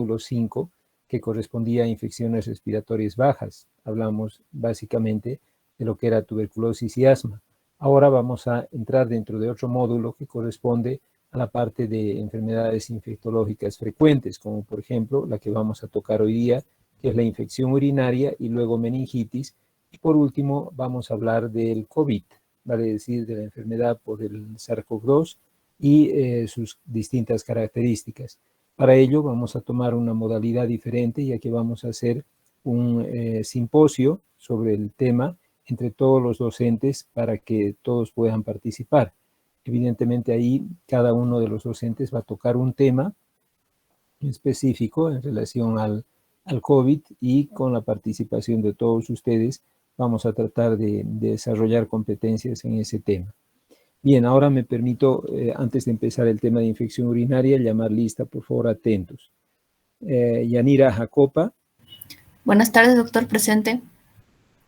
módulo 5, que correspondía a infecciones respiratorias bajas. Hablamos básicamente de lo que era tuberculosis y asma. Ahora vamos a entrar dentro de otro módulo que corresponde a la parte de enfermedades infectológicas frecuentes, como por ejemplo la que vamos a tocar hoy día, que es la infección urinaria y luego meningitis. Y por último vamos a hablar del COVID, vale decir, de la enfermedad por el SARS-CoV-2 y sus distintas características. Para ello vamos a tomar una modalidad diferente, ya que vamos a hacer un simposio sobre el tema entre todos los docentes para que todos puedan participar. Evidentemente ahí cada uno de los docentes va a tocar un tema específico en relación al COVID, y con la participación de todos ustedes vamos a tratar de desarrollar competencias en ese tema. Bien, ahora me permito, antes de empezar el tema de infección urinaria, llamar lista, por favor, atentos. Yanira Jacopa. Buenas tardes, doctor, presente.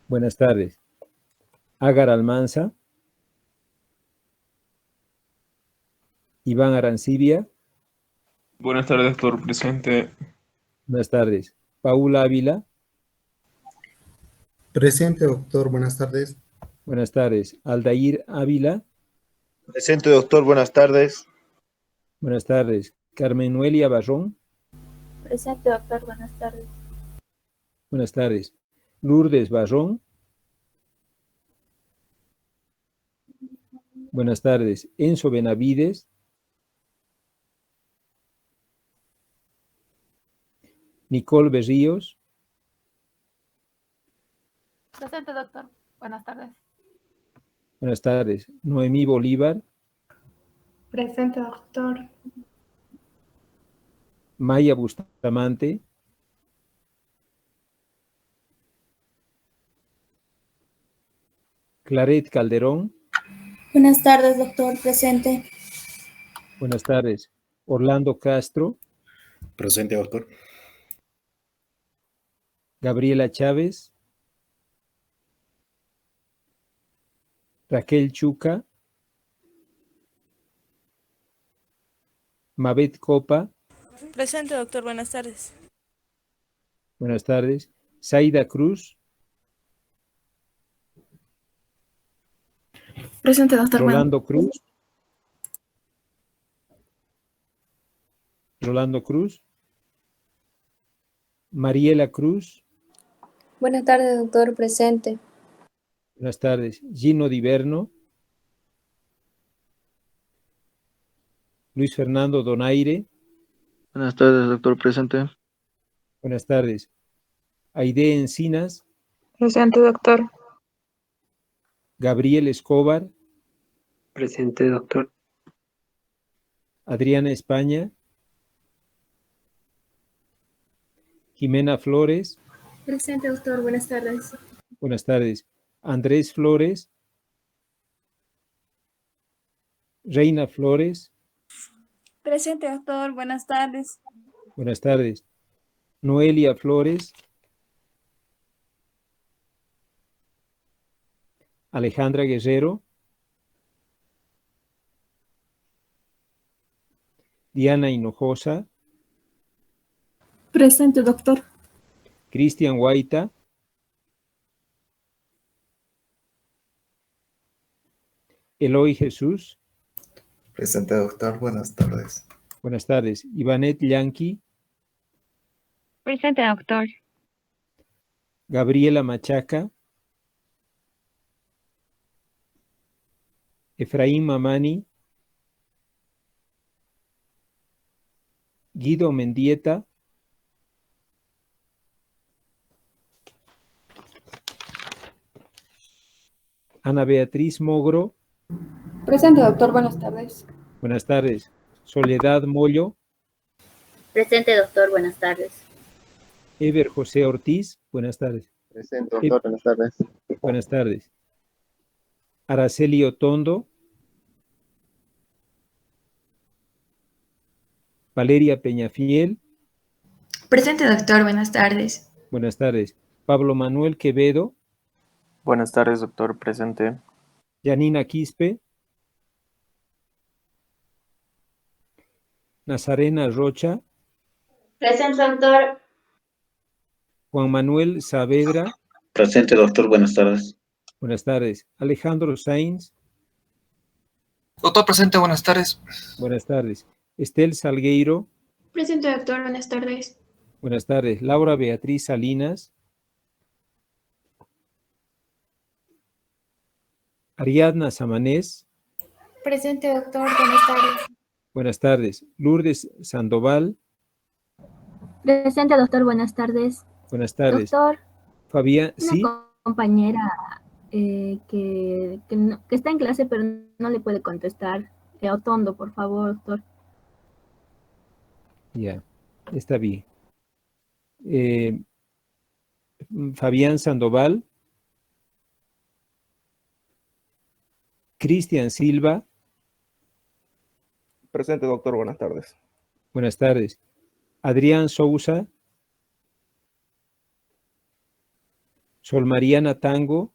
Buenas tardes. Agar Almanza. Iván Arancibia. Buenas tardes, doctor, presente. Buenas tardes. Paula Ávila. Presente, doctor, buenas tardes. Buenas tardes. Aldair Ávila. Presente, doctor, buenas tardes. Buenas tardes. Carmen Noelia Barrón. Presente, doctor, buenas tardes. Buenas tardes. Lourdes Barrón. Buenas tardes. Enzo Benavides. Nicole Berríos. Presente, doctor. Buenas tardes. Buenas tardes. Noemí Bolívar. Presente, doctor. Maya Bustamante. Claret Calderón. Buenas tardes, doctor. Presente. Buenas tardes. Orlando Castro. Presente, doctor. Gabriela Chávez. Raquel Chuca. Mabet Copa. Presente, doctor. Buenas tardes. Buenas tardes. Zaida Cruz. Presente, doctor. Rolando Cruz. Rolando Cruz. Mariela Cruz. Buenas tardes, doctor. Presente. Buenas tardes. Gino Diverno. Luis Fernando Donaire. Buenas tardes, doctor, presente. Buenas tardes. Aide Encinas. Presente, doctor. Gabriel Escobar. Presente, doctor. Adriana España. Jimena Flores. Presente, doctor. Buenas tardes. Buenas tardes. Andrés Flores. Reina Flores. Presente, doctor. Buenas tardes. Buenas tardes. Noelia Flores. Alejandra Guerrero. Diana Hinojosa. Presente, doctor. Cristian Guaita. Eloy Jesús. Presente, doctor. Buenas tardes. Buenas tardes. Ivanet Yanqui. Presente, doctor. Gabriela Machaca. Efraín Mamani. Guido Mendieta. Ana Beatriz Mogro. Presente, doctor. Buenas tardes. Buenas tardes. Soledad Mollo. Presente, doctor. Buenas tardes. Ever José Ortiz. Buenas tardes. Presente, doctor, buenas tardes. Buenas tardes. Araceli Otondo. Valeria Peñafiel. Presente, doctor. Buenas tardes. Buenas tardes. Pablo Manuel Quevedo. Buenas tardes, doctor, presente. Yanina Quispe. Nazarena Rocha. Presente, doctor. Juan Manuel Saavedra. Presente, doctor. Buenas tardes. Buenas tardes. Alejandro Sainz. Doctor presente, buenas tardes. Buenas tardes. Estel Salgueiro. Presente, doctor. Buenas tardes. Buenas tardes. Laura Beatriz Salinas. Ariadna Samanés. Presente, doctor. Buenas tardes. Buenas tardes. Lourdes Sandoval. Presente, doctor. Buenas tardes. Buenas tardes. Doctor. Fabián, Una ¿sí? compañera que está en clase pero no le puede contestar. Otondo, por favor, doctor. Ya, está bien. Fabián Sandoval. Cristian Silva. Presente, doctor. Buenas tardes. Buenas tardes. Adrián Sousa. Sol Mariana Tango.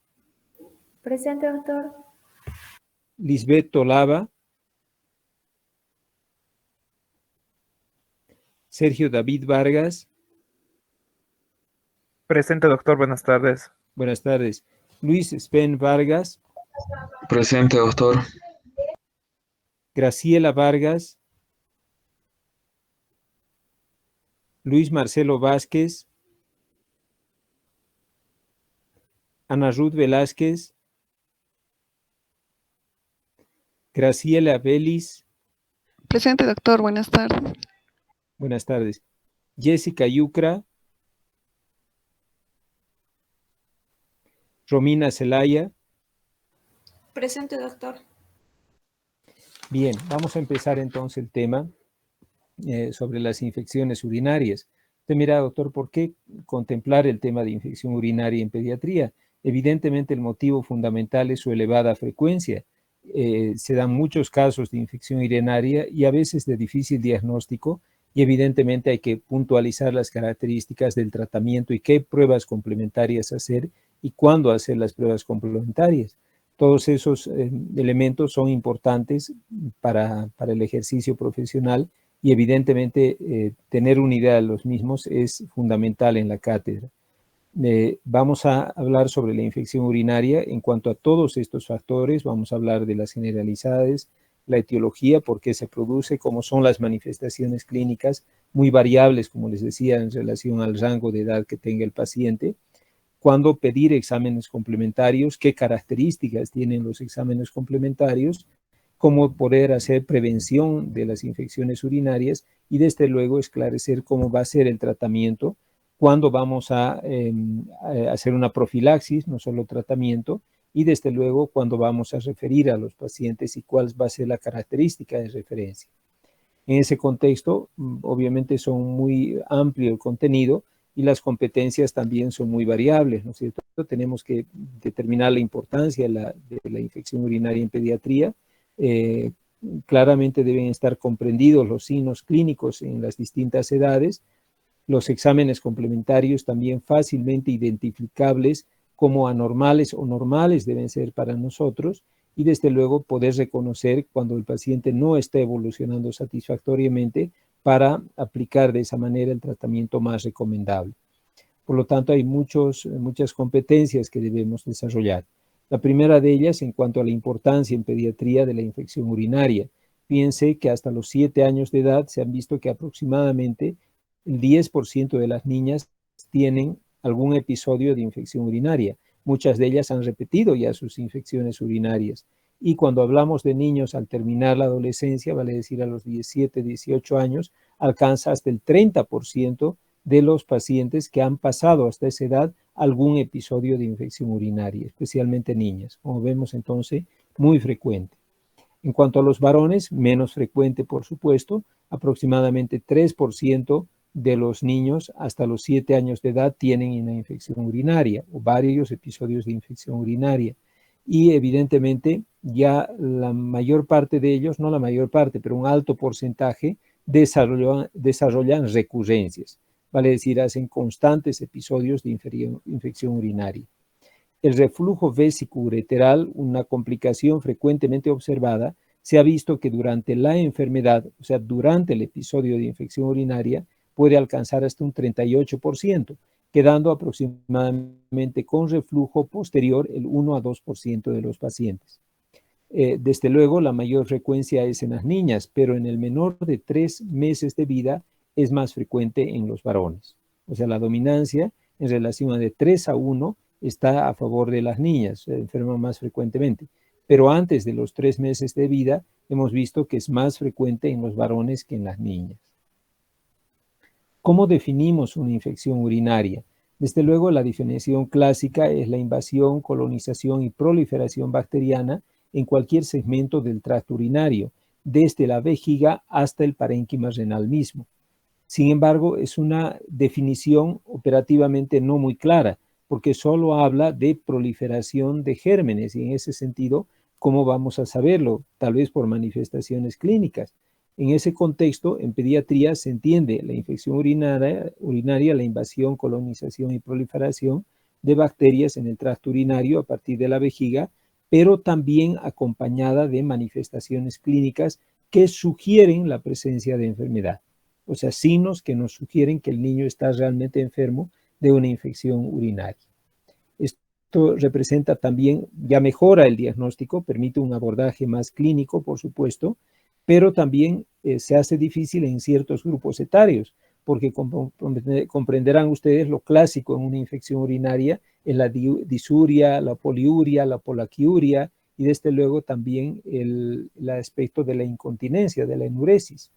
Presente, doctor. Lisbeth Tolava. Sergio David Vargas. Presente, doctor. Buenas tardes. Buenas tardes. Luis Spen Vargas. Presente, doctor. Graciela Vargas. Luis Marcelo Vázquez. Ana Ruth Velázquez. Graciela Vélez. Presente, doctor. Buenas tardes. Buenas tardes. Jessica Yucra. Romina Zelaya. Presente, doctor. Bien, vamos a empezar entonces el tema sobre las infecciones urinarias. Usted mira, doctor, ¿por qué contemplar el tema de infección urinaria en pediatría? Evidentemente el motivo fundamental es su elevada frecuencia. Se dan muchos casos de infección urinaria y a veces de difícil diagnóstico, y evidentemente hay que puntualizar las características del tratamiento y qué pruebas complementarias hacer y cuándo hacer las pruebas complementarias. Todos esos elementos son importantes para el ejercicio profesional y evidentemente tener una idea de los mismos es fundamental en la cátedra. Vamos a hablar sobre la infección urinaria. En cuanto a todos estos factores, vamos a hablar de las generalidades, la etiología, por qué se produce, cómo son las manifestaciones clínicas, muy variables, como les decía, en relación al rango de edad que tenga el paciente. Cuándo pedir exámenes complementarios, qué características tienen los exámenes complementarios, cómo poder hacer prevención de las infecciones urinarias y desde luego esclarecer cómo va a ser el tratamiento, cuándo vamos a hacer una profilaxis, no solo tratamiento, y desde luego cuándo vamos a referir a los pacientes y cuál va a ser la característica de referencia. En ese contexto, obviamente son muy amplio el contenido, y las competencias también son muy variables, ¿no es cierto? Tenemos que determinar la importancia de la infección urinaria en pediatría. Claramente deben estar comprendidos los signos clínicos en las distintas edades. Los exámenes complementarios también fácilmente identificables como anormales o normales deben ser para nosotros. Y desde luego poder reconocer cuando el paciente no está evolucionando satisfactoriamente para aplicar de esa manera el tratamiento más recomendable. Por lo tanto, hay muchas competencias que debemos desarrollar. La primera de ellas, en cuanto a la importancia en pediatría de la infección urinaria. Piense que hasta los 7 años de edad se han visto que aproximadamente el 10% de las niñas tienen algún episodio de infección urinaria. Muchas de ellas han repetido ya sus infecciones urinarias. Y cuando hablamos de niños al terminar la adolescencia, vale decir a los 17, 18 años, alcanza hasta el 30% de los pacientes que han pasado hasta esa edad algún episodio de infección urinaria, especialmente niñas. Como vemos entonces, muy frecuente. En cuanto a los varones, menos frecuente por supuesto, aproximadamente 3% de los niños hasta los 7 años de edad tienen una infección urinaria o varios episodios de infección urinaria. Y evidentemente ya la mayor parte de ellos, no la mayor parte, pero un alto porcentaje desarrollan recurrencias, vale decir, hacen constantes episodios de infección urinaria. El reflujo vésico-ureteral, una complicación frecuentemente observada, se ha visto que durante la enfermedad, o sea, durante el episodio de infección urinaria, puede alcanzar hasta un 38%, quedando aproximadamente con reflujo posterior el 1 a 2% de los pacientes. Desde luego, la mayor frecuencia es en las niñas, pero en el menor de 3 meses de vida es más frecuente en los varones. O sea, la dominancia en relación a de 3 a 1 está a favor de las niñas, se enferman más frecuentemente. Pero antes de los 3 meses de vida, hemos visto que es más frecuente en los varones que en las niñas. ¿Cómo definimos una infección urinaria? Desde luego, la definición clásica es la invasión, colonización y proliferación bacteriana en cualquier segmento del tracto urinario, desde la vejiga hasta el parénquima renal mismo. Sin embargo, es una definición operativamente no muy clara, porque solo habla de proliferación de gérmenes, y en ese sentido, ¿cómo vamos a saberlo? Tal vez por manifestaciones clínicas. En ese contexto, en pediatría se entiende la infección urinaria, la invasión, colonización y proliferación de bacterias en el tracto urinario a partir de la vejiga, pero también acompañada de manifestaciones clínicas que sugieren la presencia de enfermedad. O sea, signos que nos sugieren que el niño está realmente enfermo de una infección urinaria. Esto representa también, ya mejora el diagnóstico, permite un abordaje más clínico, por supuesto, pero también se hace difícil en ciertos grupos etarios, porque comprenderán ustedes lo clásico en una infección urinaria es la disuria, la poliuria, la polaquiuria y desde luego también el aspecto de la incontinencia, de la enuresis.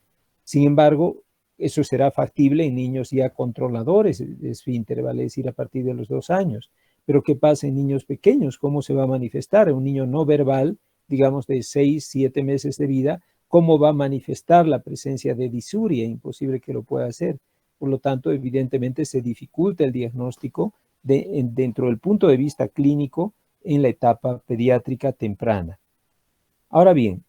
Sin embargo, eso será factible en niños ya controladores de esfínter, vale decir, a partir de los 2 años. Pero ¿qué pasa en niños pequeños? ¿Cómo se va a manifestar? Un niño no verbal, digamos de 6, 7 meses de vida, ¿cómo va a manifestar la presencia de disuria? Imposible que lo pueda hacer. Por lo tanto, evidentemente se dificulta el diagnóstico dentro del punto de vista clínico en la etapa pediátrica temprana. Ahora bien,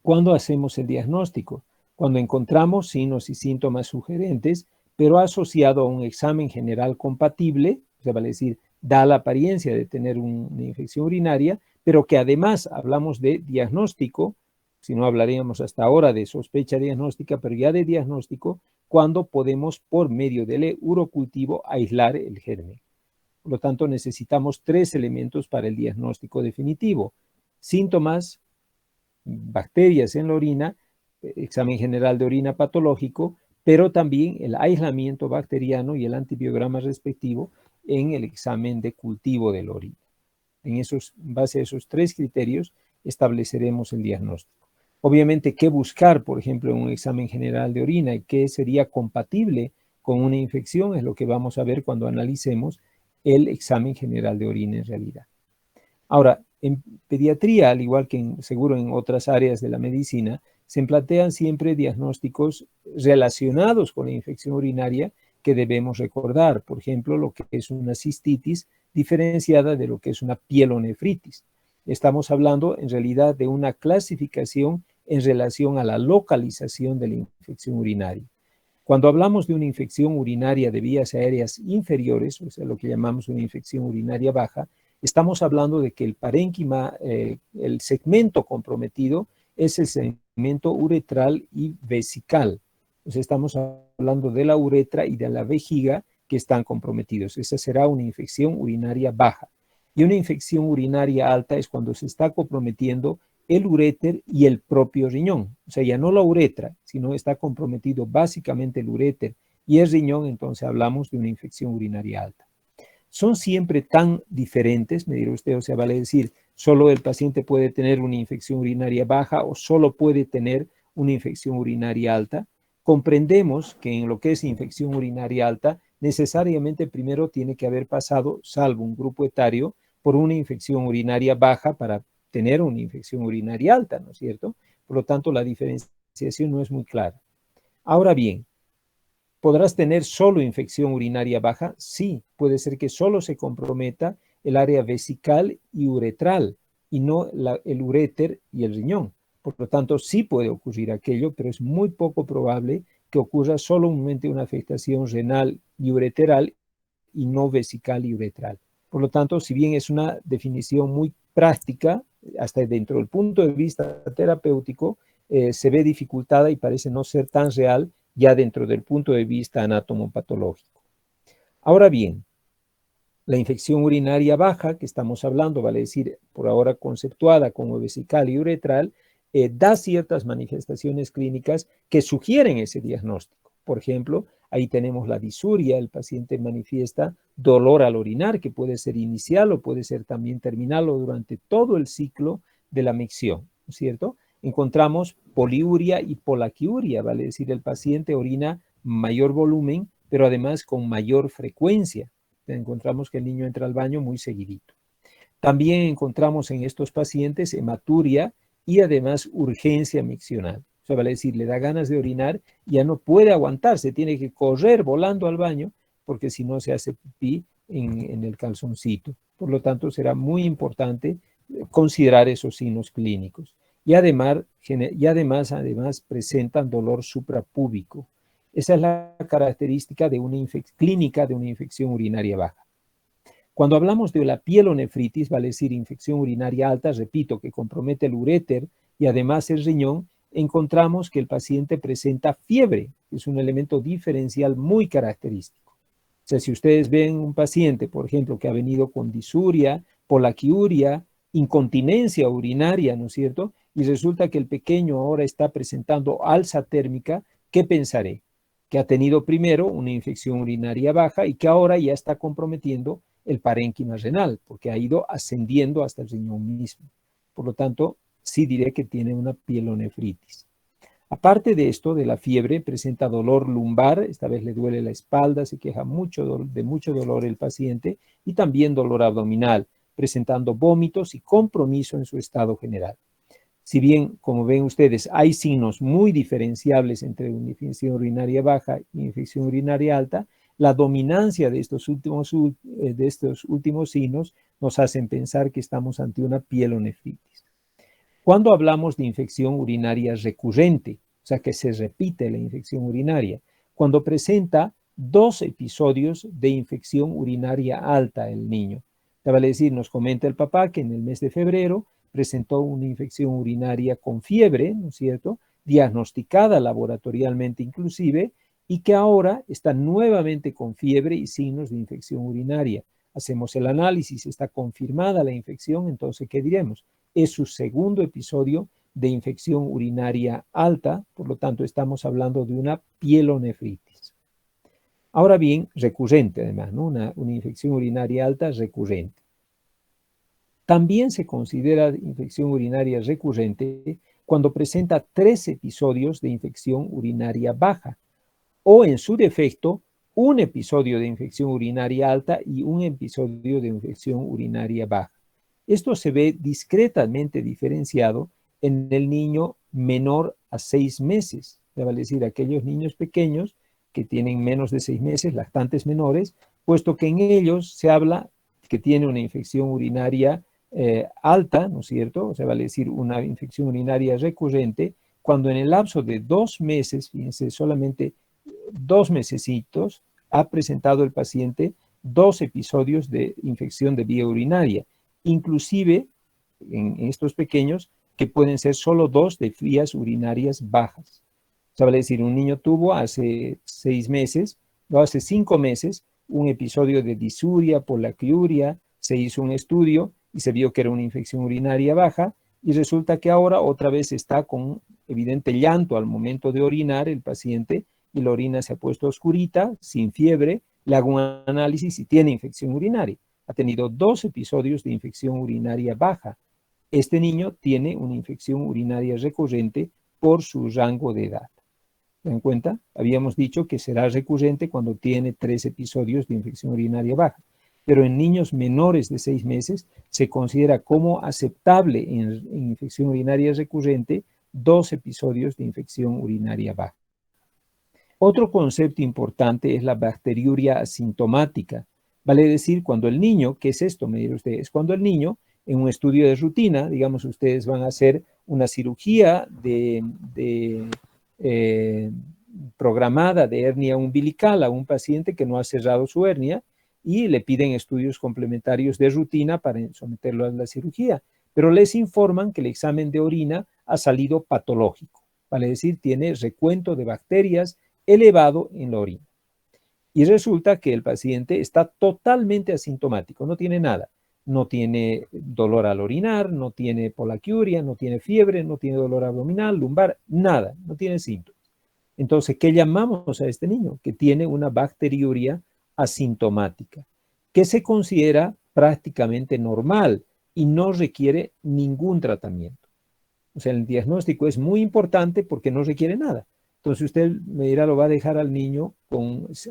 ¿cuándo hacemos el diagnóstico? Cuando encontramos signos y síntomas sugerentes, pero asociado a un examen general compatible, o sea, vale decir, da la apariencia de tener una infección urinaria, pero que además hablamos de diagnóstico, si no hablaríamos hasta ahora de sospecha diagnóstica, pero ya de diagnóstico, cuando podemos por medio del urocultivo aislar el germen. Por lo tanto, necesitamos 3 elementos para el diagnóstico definitivo: síntomas, bacterias en la orina, examen general de orina patológico, pero también el aislamiento bacteriano y el antibiograma respectivo en el examen de cultivo de la orina. En base a esos 3 criterios estableceremos el diagnóstico. Obviamente, ¿qué buscar, por ejemplo, en un examen general de orina y qué sería compatible con una infección? Es lo que vamos a ver cuando analicemos el examen general de orina en realidad. Ahora, en pediatría, al igual que seguro en otras áreas de la medicina, se plantean siempre diagnósticos relacionados con la infección urinaria que debemos recordar. Por ejemplo, lo que es una cistitis diferenciada de lo que es una pielonefritis. Estamos hablando en realidad de una clasificación en relación a la localización de la infección urinaria. Cuando hablamos de una infección urinaria de vías aéreas inferiores, o sea, lo que llamamos una infección urinaria baja, estamos hablando de que el parénquima, el segmento comprometido es el segmento uretral y vesical. O sea, estamos hablando de la uretra y de la vejiga que están comprometidos. Esa será una infección urinaria baja. Y una infección urinaria alta es cuando se está comprometiendo el uréter y el propio riñón. O sea, ya no la uretra, sino está comprometido básicamente el uréter y el riñón, entonces hablamos de una infección urinaria alta. Son siempre tan diferentes, me dirá usted, o sea, vale decir, solo el paciente puede tener una infección urinaria baja o solo puede tener una infección urinaria alta. Comprendemos que en lo que es infección urinaria alta, necesariamente primero tiene que haber pasado, salvo un grupo etario, por una infección urinaria baja para tener una infección urinaria alta, ¿no es cierto? Por lo tanto, la diferenciación no es muy clara. Ahora bien, ¿podrás tener solo infección urinaria baja? Sí, puede ser que solo se comprometa el área vesical y uretral y no el uréter y el riñón. Por lo tanto, sí puede ocurrir aquello, pero es muy poco probable que ocurra solamente una afectación renal y ureteral y no vesical y uretral. Por lo tanto, si bien es una definición muy práctica, hasta dentro del punto de vista terapéutico, se ve dificultada y parece no ser tan real ya dentro del punto de vista anatomopatológico. Ahora bien, la infección urinaria baja que estamos hablando, vale decir, por ahora conceptuada como vesical y uretral, da ciertas manifestaciones clínicas que sugieren ese diagnóstico. Por ejemplo, ahí tenemos la disuria, el paciente manifiesta dolor al orinar, que puede ser inicial o puede ser también terminal o durante todo el ciclo de la micción, ¿no es cierto? Encontramos poliuria y polaquiuria, vale decir, el paciente orina mayor volumen, pero además con mayor frecuencia. Encontramos que el niño entra al baño muy seguidito. También encontramos en estos pacientes hematuria y además urgencia miccional. O sea, vale decir, le da ganas de orinar, ya no puede aguantarse, tiene que correr volando al baño porque si no se hace pipí en el calzoncito. Por lo tanto, será muy importante considerar esos signos clínicos. Y además presentan dolor suprapúbico. Esa es la característica de clínica de una infección urinaria baja. Cuando hablamos de la pielonefritis, vale decir infección urinaria alta, repito, que compromete el uréter y además el riñón, encontramos que el paciente presenta fiebre, que es un elemento diferencial muy característico. O sea, si ustedes ven un paciente, por ejemplo, que ha venido con disuria, polaquiuria, incontinencia urinaria, ¿no es cierto? Y resulta que el pequeño ahora está presentando alza térmica, ¿qué pensaré? Que ha tenido primero una infección urinaria baja y que ahora ya está comprometiendo el parénquima renal, porque ha ido ascendiendo hasta el riñón mismo. Por lo tanto, sí diré que tiene una pielonefritis. Aparte de esto, de la fiebre, presenta dolor lumbar, esta vez le duele la espalda, se queja de mucho dolor el paciente, y también dolor abdominal, presentando vómitos y compromiso en su estado general. Si bien, como ven ustedes, hay signos muy diferenciables entre una infección urinaria baja y infección urinaria alta, la dominancia de estos últimos signos nos hacen pensar que estamos ante una pielonefritis. Cuando hablamos de infección urinaria recurrente, o sea que se repite la infección urinaria, cuando presenta 2 episodios de infección urinaria alta el niño. Vale decir, nos comenta el papá que en el mes de febrero presentó una infección urinaria con fiebre, ¿no es cierto?, diagnosticada laboratorialmente inclusive, y que ahora está nuevamente con fiebre y signos de infección urinaria. Hacemos el análisis, está confirmada la infección, entonces, ¿qué diremos? Es su segundo episodio de infección urinaria alta, por lo tanto, estamos hablando de una pielonefritis. Ahora bien, recurrente además, ¿no? Una infección urinaria alta recurrente. También se considera infección urinaria recurrente cuando presenta 3 episodios de infección urinaria baja, o en su defecto, un episodio de infección urinaria alta y un episodio de infección urinaria baja. Esto se ve discretamente diferenciado en el niño menor a 6 meses, vale decir, aquellos niños pequeños que tienen menos de 6 meses, lactantes menores, puesto que en ellos se habla que tiene una infección urinaria alta, ¿no es cierto? O sea, vale decir, una infección urinaria recurrente, cuando en el lapso de 2 meses, fíjense, solamente 2 mesecitos, ha presentado el paciente 2 episodios de infección de vía urinaria, inclusive en estos pequeños que pueden ser solo 2 de vías urinarias bajas. O sea, vale decir, un niño tuvo hace 6 meses, o hace 5 meses, un episodio de disuria, polaquiuria, se hizo un estudio y se vio que era una infección urinaria baja, y resulta que ahora otra vez está con evidente llanto al momento de orinar el paciente, y la orina se ha puesto oscurita, sin fiebre, le hago un análisis y tiene infección urinaria. Ha tenido 2 episodios de infección urinaria baja. Este niño tiene una infección urinaria recurrente por su rango de edad. ¿Se dan cuenta? Habíamos dicho que será recurrente cuando tiene 3 episodios de infección urinaria baja, pero en niños menores de 6 meses se considera como aceptable en infección urinaria recurrente 2 episodios de infección urinaria baja. Otro concepto importante es la bacteriuria asintomática. Vale decir, cuando el niño, ¿qué es esto? Me dirán ustedes, cuando el niño, en un estudio de rutina, digamos, ustedes van a hacer una cirugía programada de hernia umbilical a un paciente que no ha cerrado su hernia y le piden estudios complementarios de rutina para someterlo a la cirugía, pero les informan que el examen de orina ha salido patológico. Vale decir, tiene recuento de bacterias elevado en la orina. Y resulta que el paciente está totalmente asintomático, no tiene nada. No tiene dolor al orinar, no tiene polaquiuria, no tiene fiebre, no tiene dolor abdominal, lumbar, nada, no tiene síntomas. Entonces, ¿qué llamamos a este niño? Que tiene una bacteriuria asintomática, que se considera prácticamente normal y no requiere ningún tratamiento. O sea, el diagnóstico es muy importante porque no requiere nada. Entonces usted me dirá, lo va a dejar al niño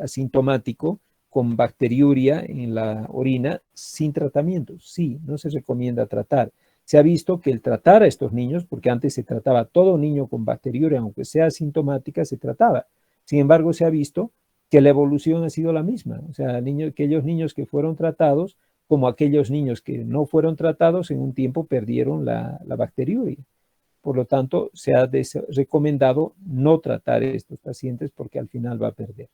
asintomático, con bacteriuria en la orina, sin tratamiento. Sí, no se recomienda tratar. Se ha visto que el tratar a estos niños, porque antes se trataba a todo niño con bacteriuria, aunque sea asintomática, se trataba. Sin embargo, se ha visto que la evolución ha sido la misma. O sea, aquellos niños que fueron tratados, como aquellos niños que no fueron tratados, en un tiempo perdieron la bacteriuria. Por lo tanto, se ha recomendado no tratar a estos pacientes porque al final va a perder.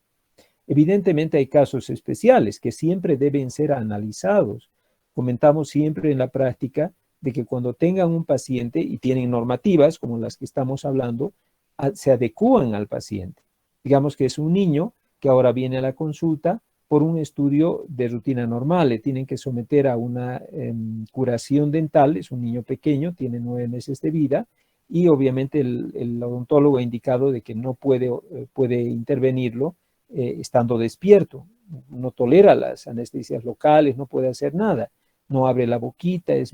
Evidentemente hay casos especiales que siempre deben ser analizados. Comentamos siempre en la práctica de que cuando tengan un paciente y tienen normativas como las que estamos hablando, se adecúan al paciente. Digamos que es un niño que ahora viene a la consulta por un estudio de rutina normal, le tienen que someter a una curación dental, es un niño pequeño, tiene 9 meses de vida, y obviamente el odontólogo ha indicado de que no puede intervenirlo estando despierto, no tolera las anestesias locales, no puede hacer nada, no abre la boquita, es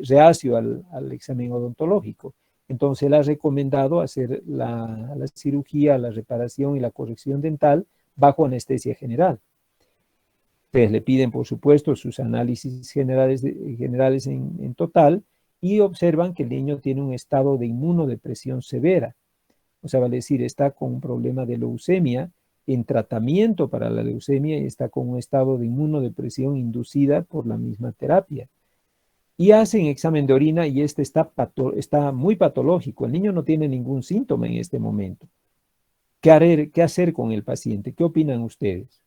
reacio al examen odontológico. Entonces él ha recomendado hacer la cirugía, la reparación y la corrección dental bajo anestesia general. Pues le piden, por supuesto, sus análisis generales en total y observan que el niño tiene un estado de inmunodepresión severa. O sea, vale decir, está con un problema de leucemia, en tratamiento para la leucemia y está con un estado de inmunodepresión inducida por la misma terapia. Y hacen examen de orina y este está muy patológico. El niño no tiene ningún síntoma en este momento. ¿Qué hacer con el paciente? ¿Qué opinan ustedes?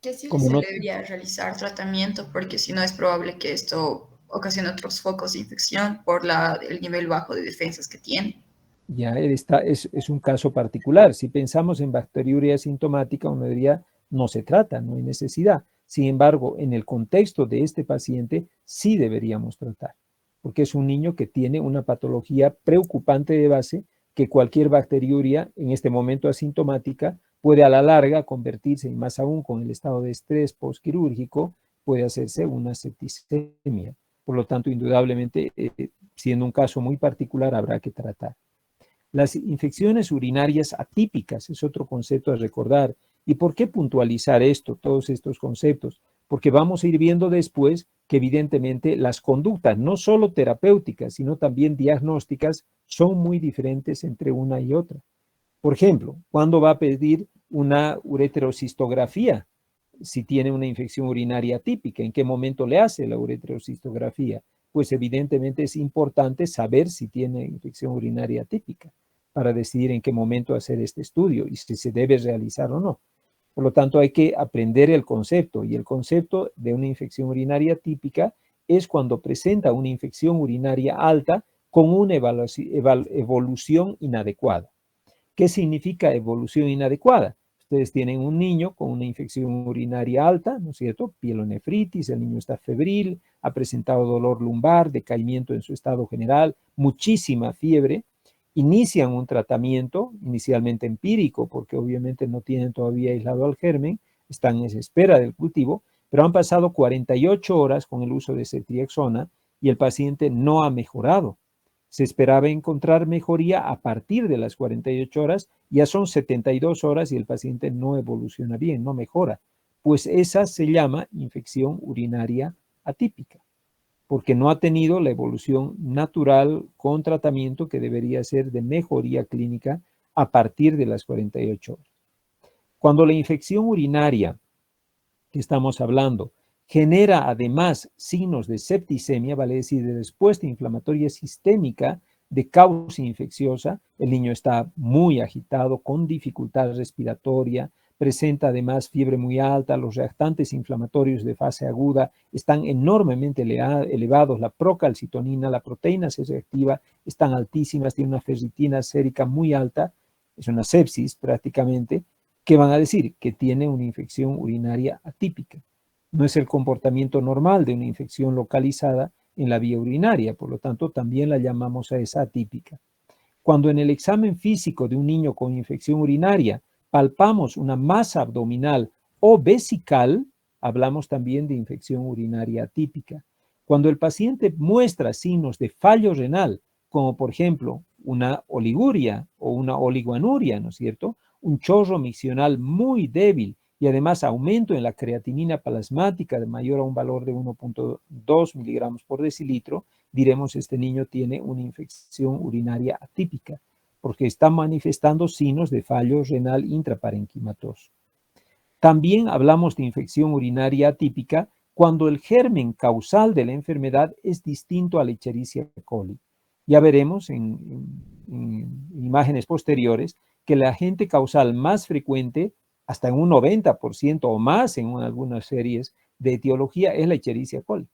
Que sí se debería realizar tratamiento porque si no es probable que esto ocasione otros focos de infección por el nivel bajo de defensas que tiene. Ya es un caso particular. Si pensamos en bacteriuria asintomática, uno diría, no se trata, no hay necesidad. Sin embargo, en el contexto de este paciente, sí deberíamos tratar, porque es un niño que tiene una patología preocupante de base, que cualquier bacteriuria, en este momento asintomática, puede a la larga convertirse, y más aún con el estado de estrés postquirúrgico, puede hacerse una septicemia. Por lo tanto, indudablemente, siendo un caso muy particular, habrá que tratar. Las infecciones urinarias atípicas es otro concepto a recordar. ¿Y por qué puntualizar todos estos conceptos? Porque vamos a ir viendo después que evidentemente las conductas, no solo terapéuticas, sino también diagnósticas, son muy diferentes entre una y otra. Por ejemplo, ¿cuándo va a pedir una ureterocistografía? Si tiene una infección urinaria atípica, ¿en qué momento le hace la ureterocistografía? Pues evidentemente es importante saber si tiene infección urinaria atípica para decidir en qué momento hacer este estudio y si se debe realizar o no. Por lo tanto, hay que aprender el concepto, y el concepto de una infección urinaria típica es cuando presenta una infección urinaria alta con una evolución inadecuada. ¿Qué significa evolución inadecuada? Ustedes tienen un niño con una infección urinaria alta, ¿no es cierto? Pielonefritis, el niño está febril, ha presentado dolor lumbar, decaimiento en su estado general, muchísima fiebre. Inician un tratamiento inicialmente empírico, porque obviamente no tienen todavía aislado al germen, están en espera del cultivo, pero han pasado 48 horas con el uso de ceftriaxona y el paciente no ha mejorado. Se esperaba encontrar mejoría a partir de las 48 horas, ya son 72 horas y el paciente no evoluciona bien, no mejora. Pues esa se llama infección urinaria atípica, porque no ha tenido la evolución natural con tratamiento que debería ser de mejoría clínica a partir de las 48 horas. Cuando la infección urinaria que estamos hablando genera además signos de septicemia, vale decir, de respuesta inflamatoria sistémica de causa infecciosa, el niño está muy agitado, con dificultad respiratoria, presenta además fiebre muy alta, los reactantes inflamatorios de fase aguda están enormemente elevados, la procalcitonina, la proteína C reactiva están altísimas, tiene una ferritina sérica muy alta, es una sepsis prácticamente. ¿Qué van a decir? Que tiene una infección urinaria atípica. No es el comportamiento normal de una infección localizada en la vía urinaria, por lo tanto también la llamamos a esa atípica. Cuando en el examen físico de un niño con infección urinaria palpamos una masa abdominal o vesical, hablamos también de infección urinaria atípica. Cuando el paciente muestra signos de fallo renal, como por ejemplo una oliguria o una oligoanuria, ¿no es cierto? Un chorro miccional muy débil y además aumento en la creatinina plasmática de mayor a un valor de 1.2 miligramos por decilitro, diremos este niño tiene una infección urinaria atípica, porque está manifestando signos de fallo renal intraparenquimatoso. También hablamos de infección urinaria atípica cuando el germen causal de la enfermedad es distinto a la Escherichia coli. Ya veremos en imágenes posteriores que el agente causal más frecuente, hasta en un 90% o más en algunas series de etiología, es la Escherichia coli.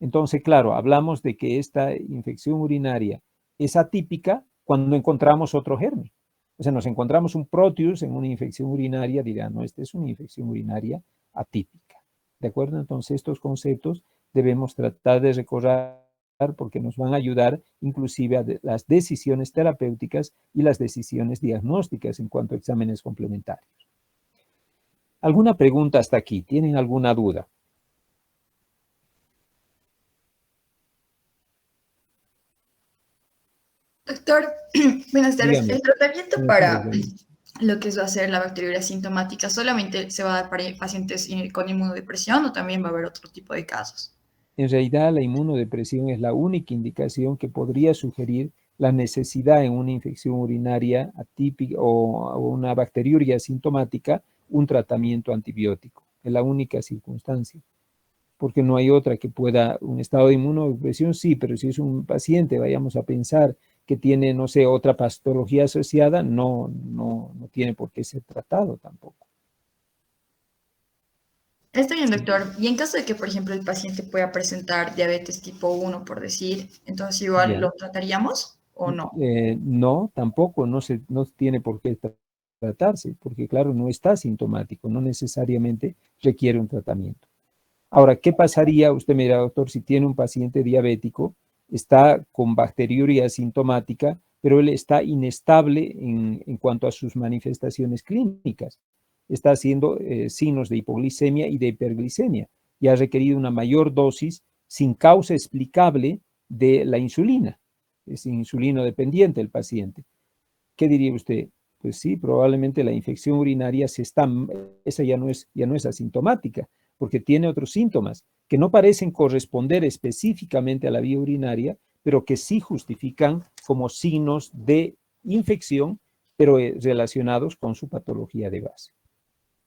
Entonces, claro, hablamos de que esta infección urinaria es atípica cuando encontramos otro germen. O sea, nos encontramos un Proteus en una infección urinaria, dirán, no, esta es una infección urinaria atípica. ¿De acuerdo? Entonces, estos conceptos debemos tratar de recordar porque nos van a ayudar inclusive a las decisiones terapéuticas y las decisiones diagnósticas en cuanto a exámenes complementarios. ¿Alguna pregunta hasta aquí? ¿Tienen alguna duda? Doctor, buenas tardes. Dígame. El tratamiento Buenas para tardes. lo que es va a ser la bacteriuria sintomática, ¿solamente se va a dar para pacientes con inmunodepresión o también va a haber otro tipo de casos? En realidad, la inmunodepresión es la única indicación que podría sugerir la necesidad en una infección urinaria atípica o una bacteriuria sintomática, un tratamiento antibiótico. Es la única circunstancia, porque no hay otra que pueda, un estado de inmunodepresión sí, pero si es un paciente, vayamos a pensar que tiene, no sé, otra patología asociada, no tiene por qué ser tratado tampoco. Está bien, doctor. Y en caso de que, por ejemplo, el paciente pueda presentar diabetes tipo 1, por decir, entonces igual Ya. lo trataríamos o no. No, tampoco, no tiene por qué tratarse, porque claro, no está sintomático, no necesariamente requiere un tratamiento. Ahora, ¿qué pasaría? Usted me dirá, doctor, si tiene un paciente diabético, está con bacteriuria asintomática, pero él está inestable en cuanto a sus manifestaciones clínicas. Está haciendo signos de hipoglicemia y de hiperglicemia y ha requerido una mayor dosis sin causa explicable de la insulina. Es insulino dependiente el paciente. ¿Qué diría usted? Pues sí, probablemente la infección urinaria esa ya no es asintomática, porque tiene otros síntomas que no parecen corresponder específicamente a la vía urinaria, pero que sí justifican como signos de infección, pero relacionados con su patología de base.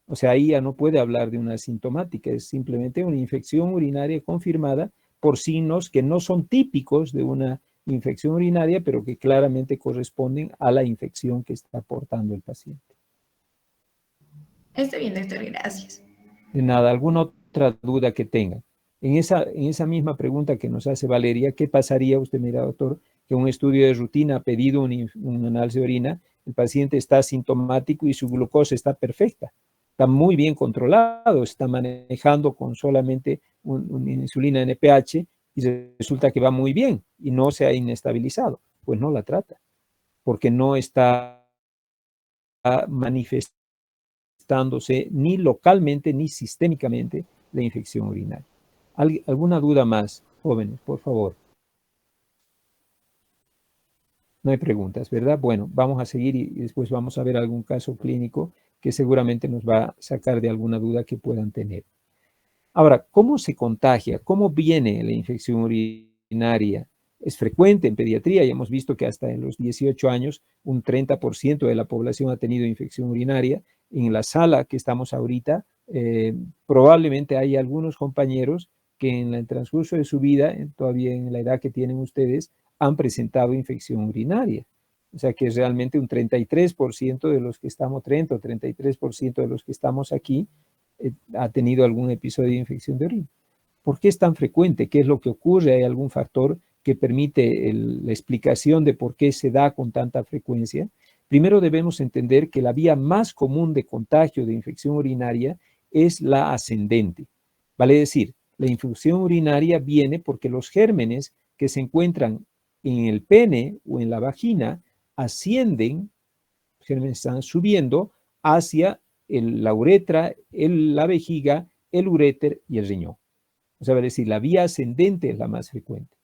O sea, ahí ya no puede hablar de una asintomática, es simplemente una infección urinaria confirmada por signos que no son típicos de una infección urinaria, pero que claramente corresponden a la infección que está portando el paciente. Está bien, doctor, gracias. De nada, ¿alguna otra duda que tenga? En esa misma pregunta que nos hace Valeria, ¿qué pasaría, usted mira, doctor, que un estudio de rutina ha pedido un análisis de orina, el paciente está asintomático y su glucosa está perfecta? Está muy bien controlado, está manejando con solamente una insulina NPH y resulta que va muy bien y no se ha inestabilizado. Pues no la trata, porque no está manifestándose ni localmente ni sistémicamente la infección urinaria. ¿Alguna duda más, jóvenes, por favor? No hay preguntas, ¿verdad? Bueno, vamos a seguir y después vamos a ver algún caso clínico que seguramente nos va a sacar de alguna duda que puedan tener. Ahora, ¿cómo se contagia? ¿Cómo viene la infección urinaria? Es frecuente en pediatría y hemos visto que hasta en los 18 años un 30% de la población ha tenido infección urinaria. En la sala que estamos ahorita, probablemente hay algunos compañeros que en el transcurso de su vida, todavía en la edad que tienen ustedes, han presentado infección urinaria. O sea que es realmente un 33% de los que estamos, 30 o 33% de los que estamos aquí ha tenido algún episodio de infección de orina. ¿Por qué es tan frecuente? ¿Qué es lo que ocurre? ¿Hay algún factor que permite la explicación de por qué se da con tanta frecuencia? Primero debemos entender que la vía más común de contagio de infección urinaria es la ascendente. Vale decir, la infección urinaria viene porque los gérmenes que se encuentran en el pene o en la vagina ascienden, los gérmenes están subiendo hacia la uretra, la vejiga, el uréter y el riñón. O sea, vale decir, la vía ascendente es la más frecuente.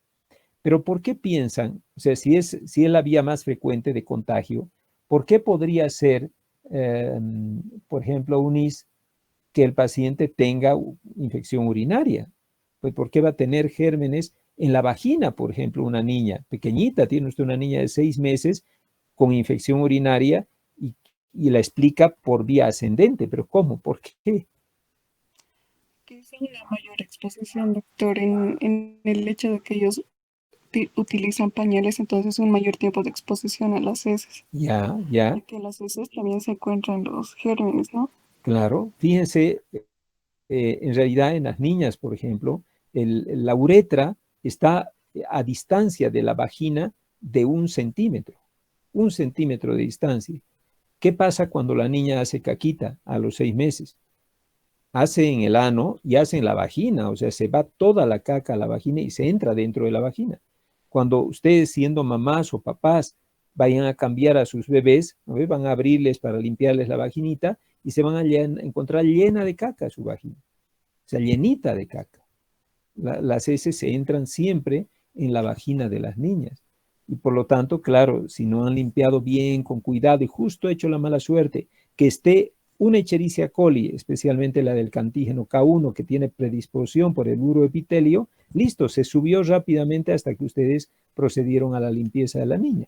Pero ¿por qué piensan, o sea, si es la vía más frecuente de contagio, por qué podría ser, por ejemplo, Unis, que el paciente tenga infección urinaria? Pues ¿por qué va a tener gérmenes en la vagina, por ejemplo, una niña pequeñita? Tiene usted una niña de 6 meses con infección urinaria y la explica por vía ascendente. ¿Pero cómo? ¿Por qué? Que es una mayor exposición, doctor, en el hecho de que ellos utilizan pañales, entonces un mayor tiempo de exposición a las heces. Ya. Y que en las heces también se encuentran los gérmenes, ¿no? Claro, fíjense, en realidad en las niñas, por ejemplo, la uretra está a distancia de la vagina de 1 centímetro, 1 centímetro de distancia. ¿Qué pasa cuando la niña hace caquita a los 6 meses? Hace en el ano y hace en la vagina, o sea, se va toda la caca a la vagina y se entra dentro de la vagina. Cuando ustedes, siendo mamás o papás, vayan a cambiar a sus bebés, ¿no? Van a abrirles para limpiarles la vaginita y se van a encontrar llena de caca su vagina, o sea, llenita de caca. Las heces se entran siempre en la vagina de las niñas. Y por lo tanto, claro, si no han limpiado bien, con cuidado y justo hecho la mala suerte, que esté una Escherichia coli, especialmente la del antígeno K1, que tiene predisposición por el uroepitelio, listo, se subió rápidamente hasta que ustedes procedieron a la limpieza de la niña.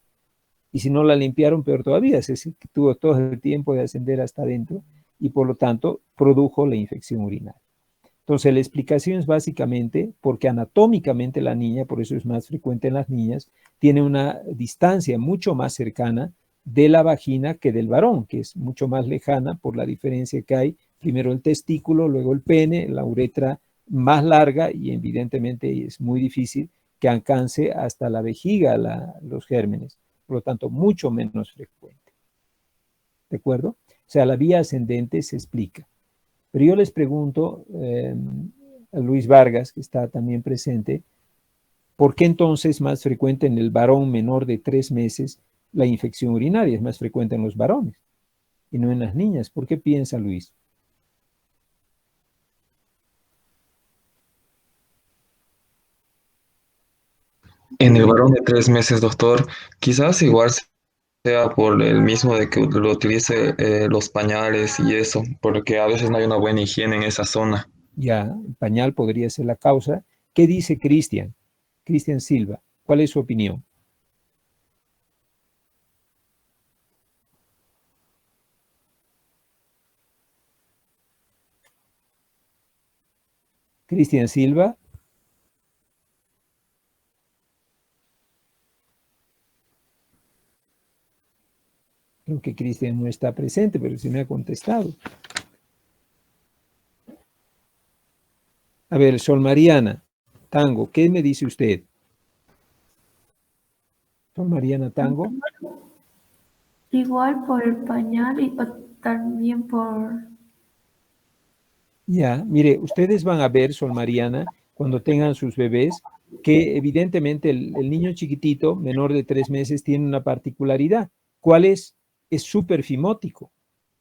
Y si no la limpiaron, peor todavía, se tuvo todo el tiempo de ascender hasta adentro y por lo tanto produjo la infección urinaria. Entonces la explicación es básicamente porque anatómicamente la niña, por eso es más frecuente en las niñas, tiene una distancia mucho más cercana de la vagina que del varón, que es mucho más lejana por la diferencia que hay, primero el testículo, luego el pene, la uretra más larga y evidentemente es muy difícil que alcance hasta la vejiga los gérmenes, por lo tanto mucho menos frecuente. ¿De acuerdo? O sea, la vía ascendente se explica. Pero yo les pregunto a Luis Vargas, que está también presente, ¿por qué entonces es más frecuente en el varón menor de 3 meses la infección urinaria? Es más frecuente en los varones y no en las niñas. ¿Por qué piensa Luis? En el varón de 3 meses, doctor, quizás igual sea por el mismo de que lo utilice los pañales y eso, porque a veces no hay una buena higiene en esa zona. Ya, el pañal podría ser la causa. ¿Qué dice Cristian? Cristian Silva, ¿cuál es su opinión? Cristian Silva. Creo que Cristian no está presente, pero sí me ha contestado. A ver, Sol Mariana Tango, ¿qué me dice usted? Sol Mariana Tango. Igual por el pañal y también por... Ya, mire, ustedes van a ver, Sol Mariana, cuando tengan sus bebés, que evidentemente el niño chiquitito, menor de 3 meses, tiene una particularidad. ¿Cuál es? Es súper fimótico.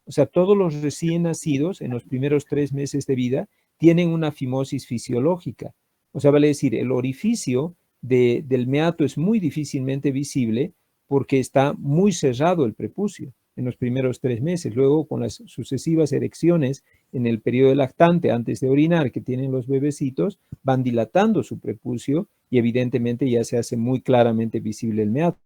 O sea, todos los recién nacidos en los primeros 3 meses de vida tienen una fimosis fisiológica. O sea, vale decir, el orificio del meato es muy difícilmente visible porque está muy cerrado el prepucio en los primeros 3 meses. Luego, con las sucesivas erecciones en el periodo lactante antes de orinar que tienen los bebecitos, van dilatando su prepucio y evidentemente ya se hace muy claramente visible el meato.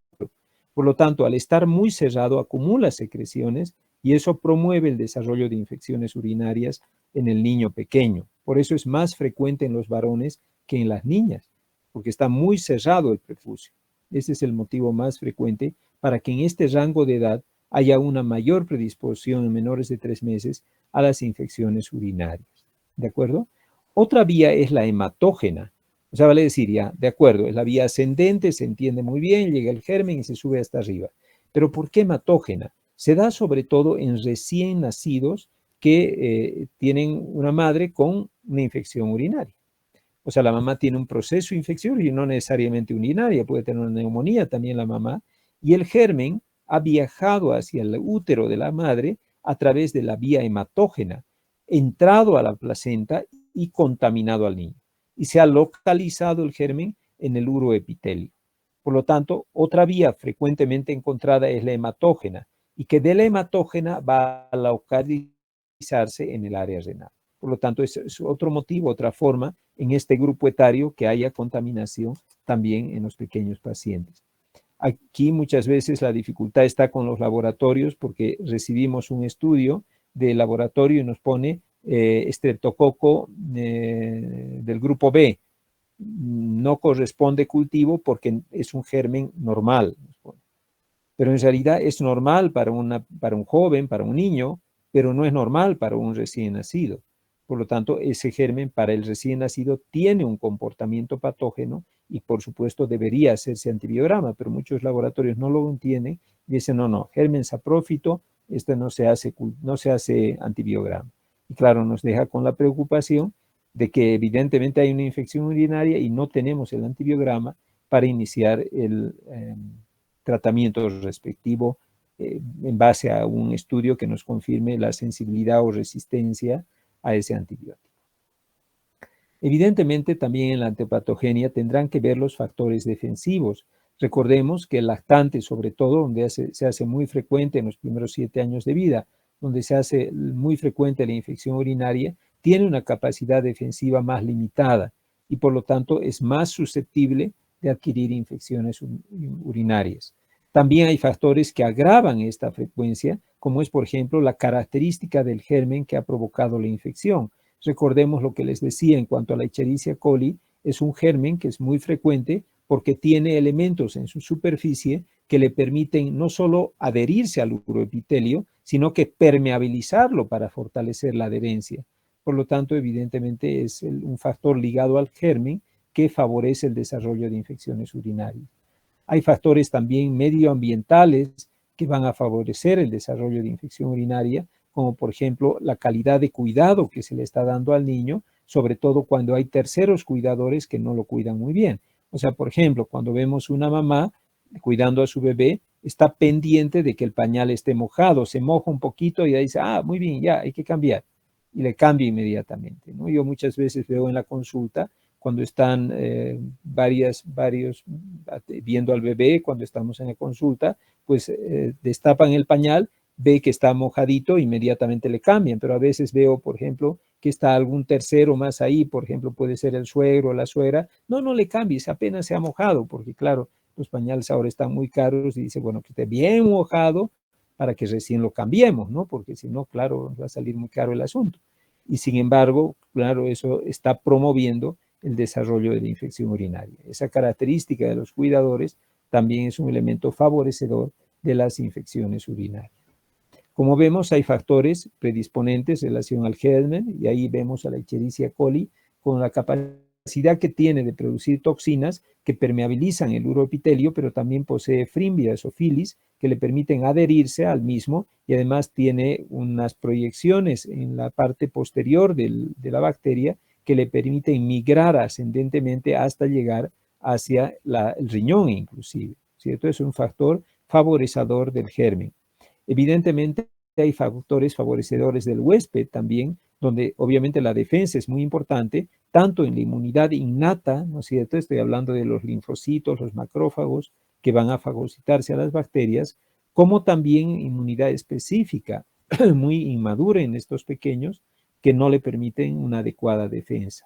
Por lo tanto, al estar muy cerrado, acumula secreciones y eso promueve el desarrollo de infecciones urinarias en el niño pequeño. Por eso es más frecuente en los varones que en las niñas, porque está muy cerrado el prepucio. Ese es el motivo más frecuente para que en este rango de edad haya una mayor predisposición en menores de 3 meses a las infecciones urinarias. ¿De acuerdo? Otra vía es la hematógena. O sea, vale decir, ya, de acuerdo, es la vía ascendente, se entiende muy bien, llega el germen y se sube hasta arriba. Pero ¿por qué hematógena? Se da sobre todo en recién nacidos que tienen una madre con una infección urinaria. O sea, la mamá tiene un proceso infeccioso y no necesariamente urinaria, puede tener una neumonía también la mamá, y el germen ha viajado hacia el útero de la madre a través de la vía hematógena, entrado a la placenta y contaminado al niño. Y se ha localizado el germen en el uroepitelio. Por lo tanto, otra vía frecuentemente encontrada es la hematógena, y que de la hematógena va a localizarse en el área renal. Por lo tanto, es otro motivo, otra forma en este grupo etario que haya contaminación también en los pequeños pacientes. Aquí muchas veces la dificultad está con los laboratorios porque recibimos un estudio de laboratorio y nos pone estreptococo del grupo B. No corresponde cultivo porque es un germen normal. Pero en realidad es normal para un joven, para un niño, pero no es normal para un recién nacido. Por lo tanto, ese germen para el recién nacido tiene un comportamiento patógeno y por supuesto debería hacerse antibiograma, pero muchos laboratorios no lo entienden y dicen, no, germen saprófito, no se hace antibiograma. Y claro, nos deja con la preocupación de que evidentemente hay una infección urinaria y no tenemos el antibiograma para iniciar el tratamiento respectivo en base a un estudio que nos confirme la sensibilidad o resistencia a ese antibiótico. Evidentemente, también en la antipatogenia tendrán que ver los factores defensivos. Recordemos que el lactante, sobre todo, donde se hace muy frecuente en los primeros 7 años de vida, donde se hace muy frecuente la infección urinaria, tiene una capacidad defensiva más limitada y por lo tanto es más susceptible de adquirir infecciones urinarias. También hay factores que agravan esta frecuencia, como es, por ejemplo, la característica del germen que ha provocado la infección. Recordemos lo que les decía en cuanto a la Escherichia coli, es un germen que es muy frecuente porque tiene elementos en su superficie que le permiten no solo adherirse al uroepitelio, sino que permeabilizarlo para fortalecer la adherencia. Por lo tanto, evidentemente es un factor ligado al germen que favorece el desarrollo de infecciones urinarias. Hay factores también medioambientales que van a favorecer el desarrollo de infección urinaria, como por ejemplo la calidad de cuidado que se le está dando al niño, sobre todo cuando hay terceros cuidadores que no lo cuidan muy bien. O sea, por ejemplo, cuando vemos una mamá cuidando a su bebé, está pendiente de que el pañal esté mojado, se moja un poquito y ahí dice, muy bien, ya, hay que cambiar. Y le cambia inmediatamente, ¿no? Yo muchas veces veo en la consulta cuando están varios viendo al bebé, cuando estamos en la consulta, pues destapan el pañal, ve que está mojadito, inmediatamente le cambian, pero a veces veo, por ejemplo, que está algún tercero más ahí, por ejemplo, puede ser el suegro o la suegra, no le cambies, apenas se ha mojado, porque claro, los pañales ahora están muy caros y dice, bueno, que esté bien mojado para que recién lo cambiemos, ¿no? Porque si no, claro, va a salir muy caro el asunto. Y sin embargo, claro, eso está promoviendo el desarrollo de la infección urinaria. Esa característica de los cuidadores también es un elemento favorecedor de las infecciones urinarias. Como vemos, hay factores predisponentes en relación al germen, y ahí vemos a la Escherichia coli con la capacidad que tiene de producir toxinas que permeabilizan el uroepitelio, pero también posee Frimbias o filis que le permiten adherirse al mismo y además tiene unas proyecciones en la parte posterior de la bacteria que le permiten migrar ascendentemente hasta llegar hacia el riñón inclusive, ¿cierto? Es un factor favorecedor del germen. Evidentemente hay factores favorecedores del huésped también, donde obviamente la defensa es muy importante, tanto en la inmunidad innata, ¿no es cierto? Estoy hablando de los linfocitos, los macrófagos, que van a fagocitarse a las bacterias, como también inmunidad específica, muy inmadura en estos pequeños, que no le permiten una adecuada defensa.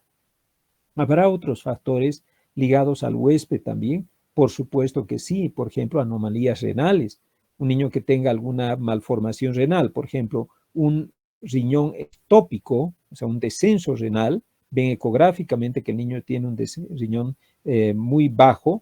¿Habrá otros factores ligados al huésped también? Por supuesto que sí, por ejemplo, anomalías renales. Un niño que tenga alguna malformación renal, por ejemplo, un riñón ectópico, o sea, un descenso renal, ven ecográficamente que el niño tiene un riñón muy bajo,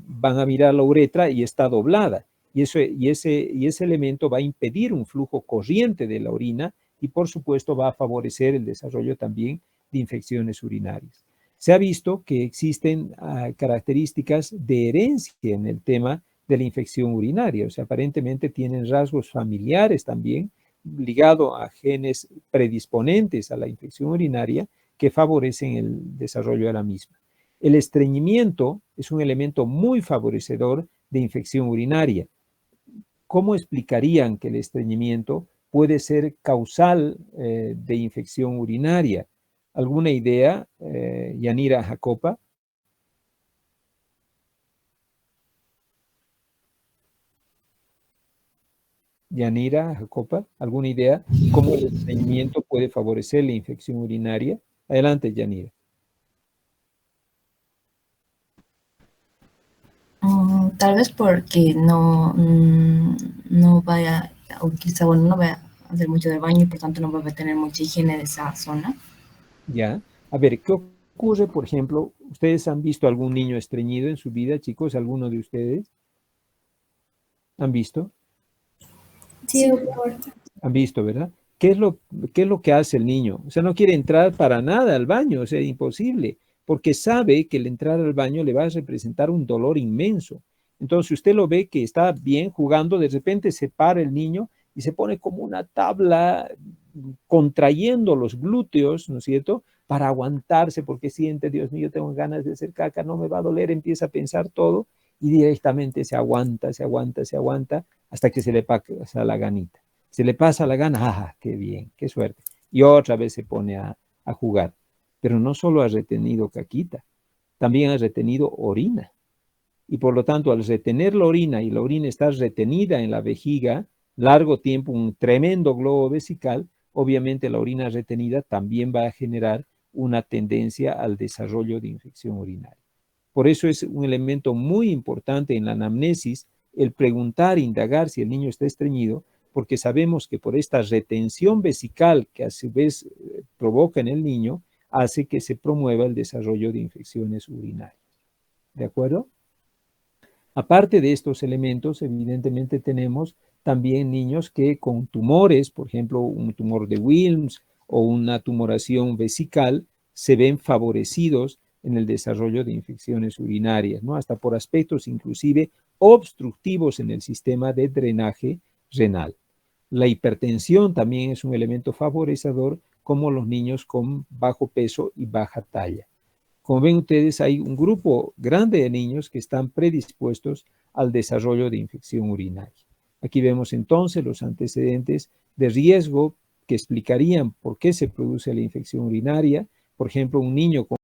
van a mirar la uretra y está doblada. y ese elemento va a impedir un flujo corriente de la orina y por supuesto va a favorecer el desarrollo también de infecciones urinarias. Se ha visto que existen características de herencia en el tema de la infección urinaria, o sea, aparentemente tienen rasgos familiares también ligado a genes predisponentes a la infección urinaria que favorecen el desarrollo de la misma. El estreñimiento es un elemento muy favorecedor de infección urinaria. ¿Cómo explicarían que el estreñimiento puede ser causal de infección urinaria? ¿Alguna idea, Yanira Jacopa? Yanira Jacopa, ¿alguna idea cómo el estreñimiento puede favorecer la infección urinaria? Adelante, Yanira. Tal vez porque no vaya a utilizar, bueno, no vaya a hacer mucho del baño y por tanto no va a tener mucha higiene de esa zona. Ya. A ver, ¿qué ocurre, por ejemplo? ¿Ustedes han visto algún niño estreñido en su vida, chicos? ¿Alguno de ustedes? ¿Han visto? Sí, doctor. Han visto, ¿verdad? ¿Qué es lo que hace el niño? O sea, no quiere entrar para nada al baño, o sea, imposible, porque sabe que el entrar al baño le va a representar un dolor inmenso. Entonces, usted lo ve que está bien jugando, de repente se para el niño y se pone como una tabla contrayendo los glúteos, ¿no es cierto?, para aguantarse, porque siente, Dios mío, tengo ganas de hacer caca, no me va a doler, empieza a pensar todo y directamente se aguanta, hasta que se le pasa la ganita. Se le pasa la gana, ¡ah, qué bien, qué suerte! Y otra vez se pone a jugar. Pero no solo ha retenido caquita, también ha retenido orina. Y por lo tanto, al retener la orina y la orina está retenida en la vejiga, largo tiempo, un tremendo globo vesical, obviamente la orina retenida también va a generar una tendencia al desarrollo de infección urinaria. Por eso es un elemento muy importante en la anamnesis el preguntar, indagar si el niño está estreñido, porque sabemos que por esta retención vesical que a su vez provoca en el niño, hace que se promueva el desarrollo de infecciones urinarias. ¿De acuerdo? Aparte de estos elementos, evidentemente tenemos también niños que con tumores, por ejemplo, un tumor de Wilms o una tumoración vesical, se ven favorecidos en el desarrollo de infecciones urinarias, ¿no? Hasta por aspectos inclusive obstructivos en el sistema de drenaje renal. La hipertensión también es un elemento favorecedor, como los niños con bajo peso y baja talla. Como ven ustedes, hay un grupo grande de niños que están predispuestos al desarrollo de infección urinaria. Aquí vemos entonces los antecedentes de riesgo que explicarían por qué se produce la infección urinaria. Por ejemplo, un niño con